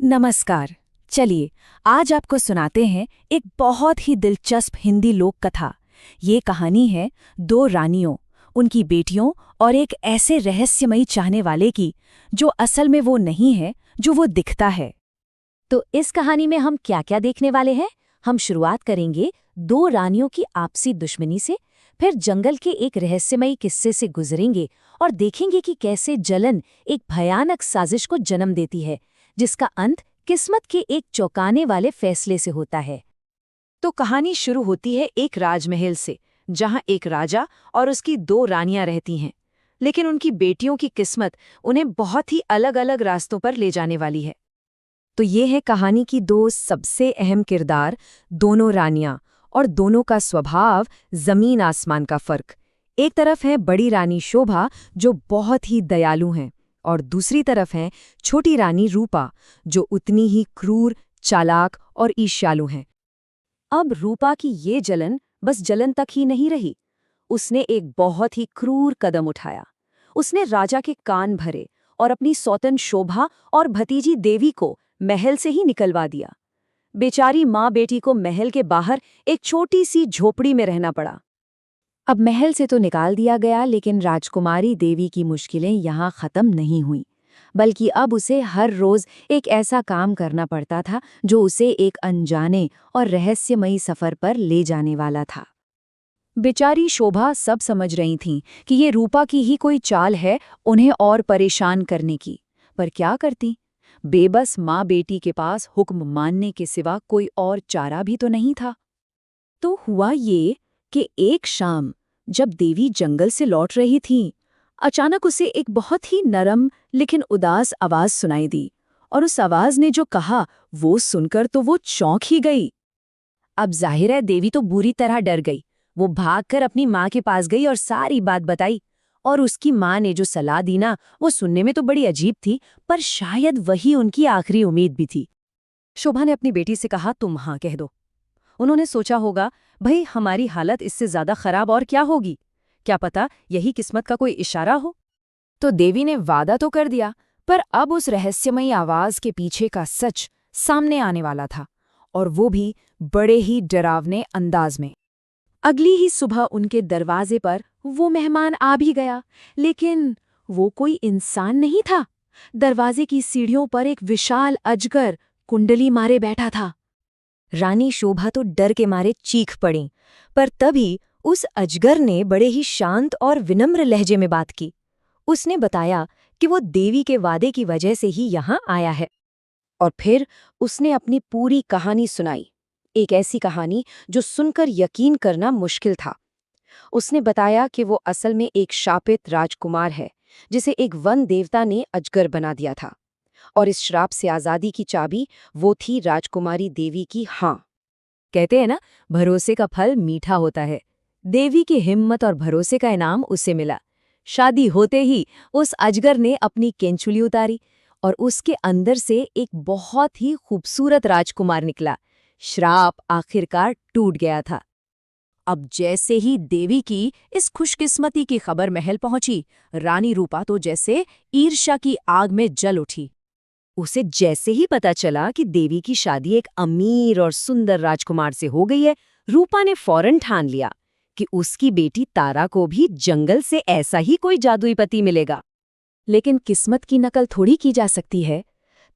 नमस्कार। चलिए आज आपको सुनाते हैं एक बहुत ही दिलचस्प हिंदी लोक कथा। ये कहानी है दो रानियों, उनकी बेटियों और एक ऐसे रहस्यमयी चाहने वाले की जो असल में वो नहीं है जो वो दिखता है। तो इस कहानी में हम क्या क्या देखने वाले हैं? हम शुरुआत करेंगे दो रानियों की आपसी दुश्मनी से, फिर जंगल के एक रहस्यमयी किस्से से गुजरेंगे और देखेंगे कि कैसे जलन एक भयानक साजिश को जन्म देती है, जिसका अंत किस्मत के एक चौंकाने वाले फैसले से होता है। तो कहानी शुरू होती है एक राजमहल से, जहां एक राजा और उसकी दो रानियां रहती हैं। लेकिन उनकी बेटियों की किस्मत उन्हें बहुत ही अलग अलग रास्तों पर ले जाने वाली है। तो ये है कहानी की दो सबसे अहम किरदार, दोनों रानियां, और दोनों का स्वभाव जमीन आसमान का फर्क। एक तरफ है बड़ी रानी शोभा, जो बहुत ही दयालु हैं, और दूसरी तरफ है छोटी रानी रूपा, जो उतनी ही क्रूर, चालाक और ईर्ष्यालु हैं। अब रूपा की ये जलन बस जलन तक ही नहीं रही। उसने एक बहुत ही क्रूर कदम उठाया। उसने राजा के कान भरे और अपनी सौतन शोभा और भतीजी देवी को महल से ही निकलवा दिया। बेचारी माँ बेटी को महल के बाहर एक छोटी सी झोपड़ी में रहना पड़ा। अब महल से तो निकाल दिया गया, लेकिन राजकुमारी देवी की मुश्किलें यहाँ खत्म नहीं हुईं, बल्कि अब उसे हर रोज एक ऐसा काम करना पड़ता था जो उसे एक अनजाने और रहस्यमयी सफर पर ले जाने वाला था। बेचारी शोभा सब समझ रही थीं कि ये रूपा की ही कोई चाल है उन्हें और परेशान करने की, पर क्या करती? बेबस माँ बेटी के पास हुक्म मानने के सिवा कोई और चारा भी तो नहीं था। तो हुआ ये कि एक शाम जब देवी जंगल से लौट रही थी, अचानक उसे एक बहुत ही नरम लेकिन उदास आवाज सुनाई दी, और उस आवाज ने जो कहा वो सुनकर तो वो चौंक ही गई। अब जाहिर है देवी तो बुरी तरह डर गई। वो भागकर अपनी माँ के पास गई और सारी बात बताई, और उसकी माँ ने जो सलाह दी ना, वो सुनने में तो बड़ी अजीब थी, पर शायद वही उनकी आखिरी उम्मीद भी थी। शोभा ने अपनी बेटी से कहा, तुम हाँ कह दो। उन्होंने सोचा होगा, भाई हमारी हालत इससे ज्यादा खराब और क्या होगी, क्या पता यही किस्मत का कोई इशारा हो। तो देवी ने वादा तो कर दिया, पर अब उस रहस्यमयी आवाज के पीछे का सच सामने आने वाला था, और वो भी बड़े ही डरावने अंदाज में। अगली ही सुबह उनके दरवाजे पर वो मेहमान आ भी गया, लेकिन वो कोई इंसान नहीं था। दरवाजे की सीढ़ियों पर एक विशाल अजगर कुंडली मारे बैठा था। रानी शोभा तो डर के मारे चीख पड़ी, पर तभी उस अजगर ने बड़े ही शांत और विनम्र लहजे में बात की। उसने बताया कि वो देवी के वादे की वजह से ही यहाँ आया है, और फिर उसने अपनी पूरी कहानी सुनाई, एक ऐसी कहानी जो सुनकर यकीन करना मुश्किल था। उसने बताया कि वो असल में एक शापित राजकुमार है, जिसे एक वन देवता ने अजगर बना दिया था, और इस श्राप से आज़ादी की चाबी वो थी राजकुमारी देवी की हाँ। कहते हैं ना, भरोसे का फल मीठा होता है। देवी की हिम्मत और भरोसे का इनाम उसे मिला। शादी होते ही उस अजगर ने अपनी केंचुली उतारी, और उसके अंदर से एक बहुत ही खूबसूरत राजकुमार निकला। श्राप आखिरकार टूट गया था। अब जैसे ही देवी की इस खुशकिस्मती की खबर महल पहुंची, रानी रूपा तो जैसे ईर्ष्या की आग में जल उठी। उसे जैसे ही पता चला कि देवी की शादी एक अमीर और सुंदर राजकुमार से हो गई है, रूपा ने फौरन ठान लिया कि उसकी बेटी तारा को भी जंगल से ऐसा ही कोई जादुई पति मिलेगा। लेकिन किस्मत की नकल थोड़ी की जा सकती है।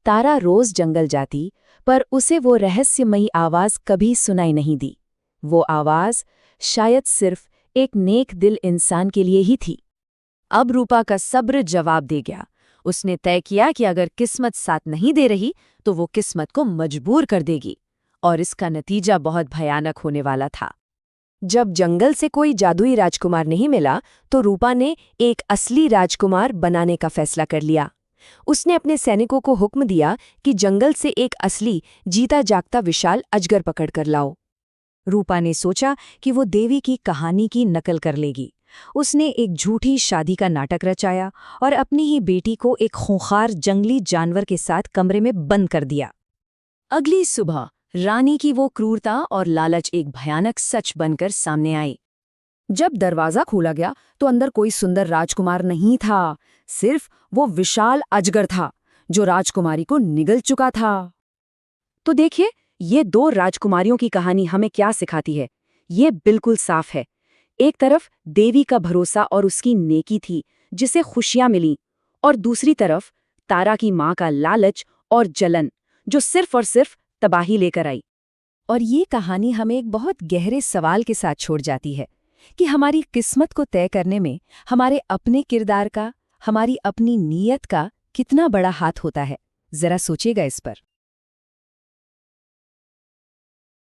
तारा रोज जंगल जाती, पर उसे वो रहस्यमयी आवाज कभी सुनाई नहीं दी। वो आवाज शायद सिर्फ एक नेक दिल इंसान के लिए ही थी। अब रूपा का सब्र जवाब दे गया। उसने तय किया कि अगर किस्मत साथ नहीं दे रही तो वो किस्मत को मजबूर कर देगी, और इसका नतीजा बहुत भयानक होने वाला था। जब जंगल से कोई जादुई राजकुमार नहीं मिला, तो रूपा ने एक असली राजकुमार बनाने का फैसला कर लिया। उसने अपने सैनिकों को हुक्म दिया कि जंगल से एक असली जीता जागता विशाल अजगर पकड़ कर लाओ। रूपा ने सोचा कि वो देवी की कहानी की नकल कर लेगी। उसने एक झूठी शादी का नाटक रचाया और अपनी ही बेटी को एक खूंखार जंगली जानवर के साथ कमरे में बंद कर दिया। अगली सुबह रानी की वो क्रूरता और लालच एक भयानक सच बनकर सामने आई। जब दरवाजा खोला गया तो अंदर कोई सुंदर राजकुमार नहीं था, सिर्फ वो विशाल अजगर था, जो राजकुमारी को निगल चुका था। तो देखिए, ये दो राजकुमारियों की कहानी हमें क्या सिखाती है। ये बिल्कुल साफ है। एक तरफ देवी का भरोसा और उसकी नेकी थी, जिसे खुशियां मिली, और दूसरी तरफ तारा की मां का लालच और जलन, जो सिर्फ और सिर्फ तबाही लेकर आई। और ये कहानी हमें एक बहुत गहरे सवाल के साथ छोड़ जाती है कि हमारी किस्मत को तय करने में हमारे अपने किरदार का, हमारी अपनी नीयत का कितना बड़ा हाथ होता है। जरा सोचिएगा इस पर।